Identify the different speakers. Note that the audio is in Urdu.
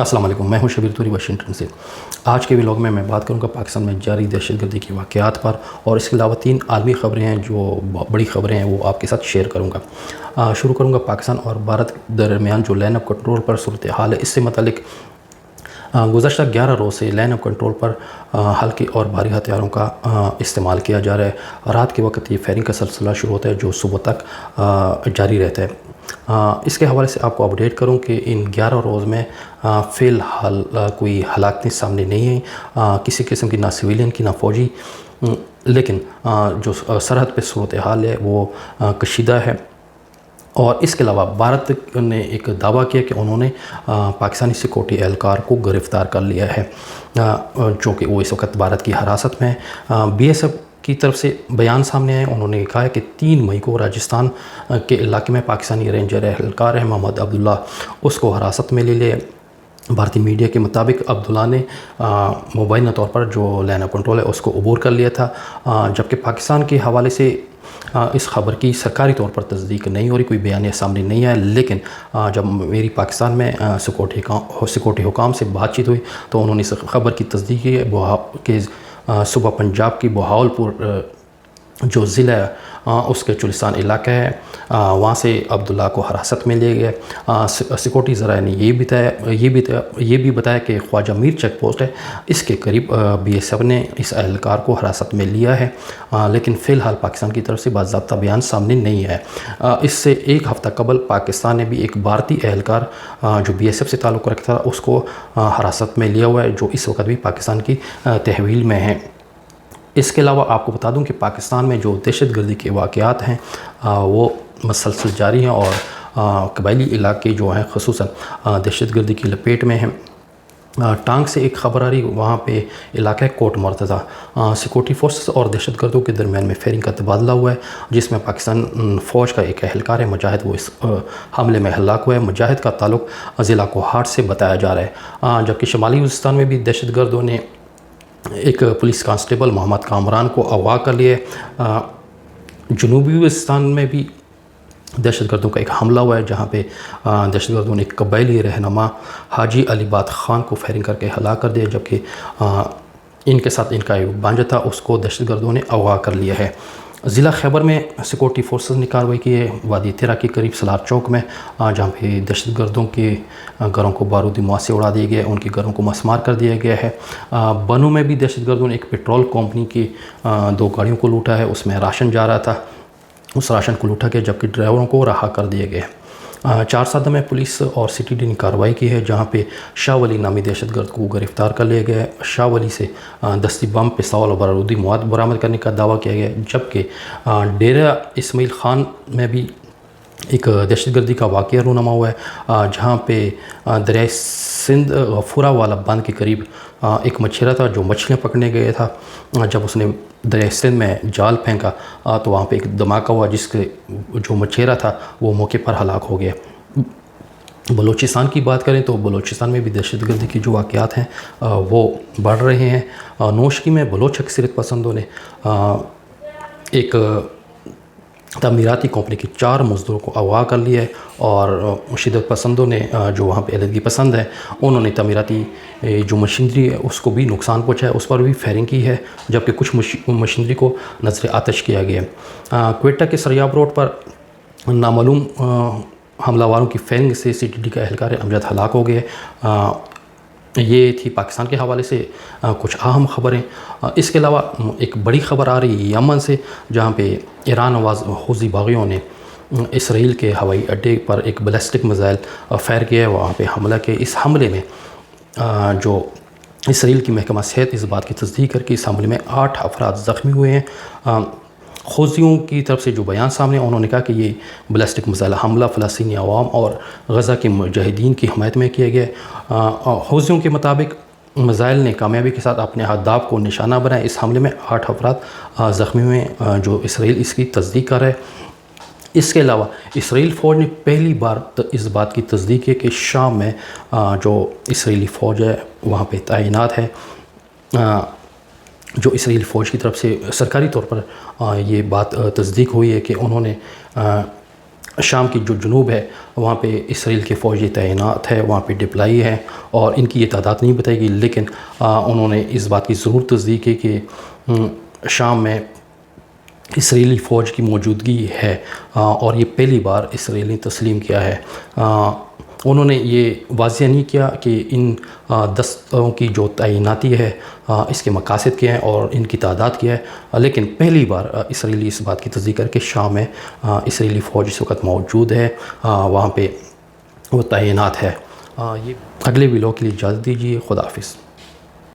Speaker 1: السلام علیکم، میں ہوں شبیر توری واشنگٹن سے۔ آج کے ولاگ میں بات کروں گا پاکستان میں جاری دہشت گردی کے واقعات پر، اور اس کے علاوہ 3 عالمی خبریں ہیں جو بڑی خبریں ہیں، وہ آپ کے ساتھ شیئر کروں گا۔ شروع کروں گا پاکستان اور بھارت درمیان جو لائن آف کنٹرول پر صورتحال ہے، اس سے متعلق گزشتہ 11 روز سے لائن آف کنٹرول پر ہلکے اور بھاری ہتھیاروں کا استعمال کیا جا رہا ہے۔ رات کے وقت یہ فائرنگ کا سلسلہ شروع ہوتا ہے جو صبح تک جاری رہتا ہے۔ اس کے حوالے سے آپ کو اپڈیٹ کروں کہ ان 11 روز میں فی الحال کوئی ہلاکتیں سامنے نہیں ہیں، کسی قسم کی نہ سویلین کی نہ فوجی، لیکن جو سرحد پہ صورتحال ہے وہ کشیدہ ہے۔ اور اس کے علاوہ بھارت نے ایک دعویٰ کیا کہ انہوں نے پاکستانی سیکورٹی اہلکار کو گرفتار کر لیا ہے، جو کہ وہ اس وقت بھارت کی حراست میں ہے۔ بی ایس ایف کی طرف سے بیان سامنے آئے، انہوں نے کہا ہے کہ 3 مئی کو راجستھان کے علاقے میں پاکستانی رینجر اہلکار ہے محمد عبداللہ، اس کو حراست میں لے لیا۔ بھارتی میڈیا کے مطابق عبداللہ نے مبینہ طور پر جو لائن آف کنٹرول ہے اس کو عبور کر لیا تھا، جبکہ پاکستان کے حوالے سے اس خبر کی سرکاری طور پر تصدیق نہیں ہو رہی، کوئی بیانیہ سامنے نہیں آیا۔ لیکن جب میری پاکستان میں سیکورٹی حکام سے بات چیت ہوئی تو انہوں نے اس خبر کی تصدیق کی کہ صبح پنجاب کی بہاولپور جو ضلع ہے اس کے چولستان علاقہ ہے، وہاں سے عبداللہ کو حراست میں لے گئے۔ سیکورٹی ذرائع نے یہ بھی بتایا کہ خواجہ میر چیک پوسٹ ہے، اس کے قریب بی ایس ایف نے اس اہلکار کو حراست میں لیا ہے، لیکن فی الحال پاکستان کی طرف سے باضابطہ بیان سامنے نہیں ہے۔ اس سے ایک ہفتہ قبل پاکستان نے بھی ایک بھارتی اہلکار جو بی ایس ایف سے تعلق رکھتا تھا اس کو حراست میں لیا ہوا ہے، جو اس وقت بھی پاکستان کی تحویل میں ہے۔ اس کے علاوہ آپ کو بتا دوں کہ پاکستان میں جو دہشت گردی کے واقعات ہیں وہ مسلسل جاری ہیں، اور قبائلی علاقے جو ہیں خصوصاً دہشت گردی کی لپیٹ میں ہیں۔ ٹانگ سے ایک خبر آ رہی، وہاں پہ علاقہ کوٹ مرتضیٰ، سیکورٹی فورسز اور دہشت گردوں کے درمیان میں فائرنگ کا تبادلہ ہوا ہے، جس میں پاکستان فوج کا ایک اہلکار ہے مجاہد، وہ اس حملے میں ہلاک ہوا ہے۔ مجاہد کا تعلق ضلع کوہاٹ سے بتایا جا رہا ہے، جبکہ شمالی وزستان میں بھی دہشت گردوں نے ایک پولیس کانسٹیبل محمد کامران کو اغوا کر لیا ہے۔ جنوبی وزستان میں بھی دہشت گردوں کا ایک حملہ ہوا ہے، جہاں پہ دہشت گردوں نے ایک قبائلی رہنما حاجی علی بات خان کو فائرنگ کر کے ہلاک کر دیا، جبکہ ان کے ساتھ ان کا ایک بانجا تھا، اس کو دہشت گردوں نے اغوا کر لیا ہے۔ ضلع خیبر میں سیکورٹی فورسز نے کارروائی کی ہے، وادی تیرا کے قریب سلار چوک میں، جہاں پہ دہشت گردوں کے گھروں کو بارودی مواد سے اڑا دیا گیا ہے، ان کے گھروں کو مسمار کر دیا گیا ہے۔ بنو میں بھی دہشت گردوں نے ایک پیٹرول کمپنی کی 2 گاڑیوں کو لوٹا ہے، اس میں راشن جا رہا تھا، اس راشن کو لوٹا گیا، جبکہ ڈرائیوروں کو رہا کر دیا گیا ہے۔ 4 سادہ میں پولیس اور سی ٹی ڈی نے کارروائی کی ہے، جہاں پہ شاہ ولی نامی دہشت گرد کو گرفتار کر لیا گیا ہے۔ شاہ ولی سے دستی بم، پستول اور بارودی مواد برآمد کرنے کا دعویٰ کیا گیا ہے، جبکہ ڈیرہ اسماعیل خان میں بھی ایک دہشت گردی کا واقعہ رونما ہوا ہے، جہاں پہ دریائے سندھ غفورہ والا بند کے قریب ایک مچھیرا تھا جو مچھلیاں پکڑنے گیا تھا۔ جب اس نے دریائے سندھ میں جال پھینکا تو وہاں پہ ایک دھماکہ ہوا، جس کے جو مچھیرا تھا وہ موقع پر ہلاک ہو گیا۔ بلوچستان کی بات کریں تو بلوچستان میں بھی دہشت گردی کے جو واقعات ہیں وہ بڑھ رہے ہیں۔ نوشکی میں بلوچ اکثریت پسندوں نے ایک تعمیراتی کمپنی کے 4 مزدوروں کو اغوا کر لیا ہے، اور شدت پسندوں نے جو وہاں پہ علیحدگی پسند ہیں انہوں نے تعمیراتی جو مشینری ہے اس کو بھی نقصان پہنچایا، اس پر بھی فائرنگ کی ہے، جبکہ کچھ مشینری کو نظر آتش کیا گیا ہے۔ کوئٹہ کے سریاب روڈ پر نامعلوم حملہ واروں کی فائرنگ سے سی ٹی ڈی کا اہلکار امجد ہلاک ہو گئے۔ یہ تھی پاکستان کے حوالے سے کچھ اہم خبریں۔ اس کے علاوہ ایک بڑی خبر آ رہی ہے یمن سے، جہاں پہ ایران نواز حوثی باغیوں نے اسرائیل کے ہوائی اڈے پر ایک بیلسٹک میزائل فائر کیا ہے، وہاں پہ حملہ کیا۔ اس حملے میں جو اسرائیل کی محکمہ صحت اس بات کی تصدیق کر کے اس حملے میں 8 افراد زخمی ہوئے ہیں۔ حوثیوں کی طرف سے جو بیان سامنے انہوں نے کہا کہ یہ بیلسٹک میزائل حملہ فلسطینی عوام اور غزہ کے مجاہدین کی حمایت میں کیا گیا۔ حوثیوں کے مطابق میزائل نے کامیابی کے ساتھ اپنے اہداف کو نشانہ بنایا۔ اس حملے میں 8 افراد زخمی ہوئے ہیں، جو اسرائیل اس کی تصدیق کر رہا ہے۔ اس کے علاوہ اسرائیل فوج نے پہلی بار اس بات کی تصدیق کی کہ شام میں جو اسرائیلی فوج ہے وہاں پہ تعینات ہے، جو اسرائیلی فوج کی طرف سے سرکاری طور پر یہ بات تصدیق ہوئی ہے کہ انہوں نے شام کی جو جنوب ہے وہاں پہ اسرائیل کی فوجی تعینات ہے، وہاں پہ ڈپلائی ہے، اور ان کی یہ تعداد نہیں بتائی گئی، لیکن انہوں نے اس بات کی ضرور تصدیق کی کہ شام میں اسرائیلی فوج کی موجودگی ہے، اور یہ پہلی بار اسرائیل نے تسلیم کیا ہے۔ انہوں نے یہ واضح نہیں کیا کہ ان دستوں کی جو تعیناتی ہے اس کے مقاصد کیا ہیں اور ان کی تعداد کیا ہے، لیکن پہلی بار اسرائیلی اس بات کی تصدیق کر کے شام میں اسرائیلی فوج اس وقت موجود ہے، وہاں پہ وہ تعینات ہے۔ یہ اگلے ویڈیو کے لیے اجازت دیجیے، خدا حافظ۔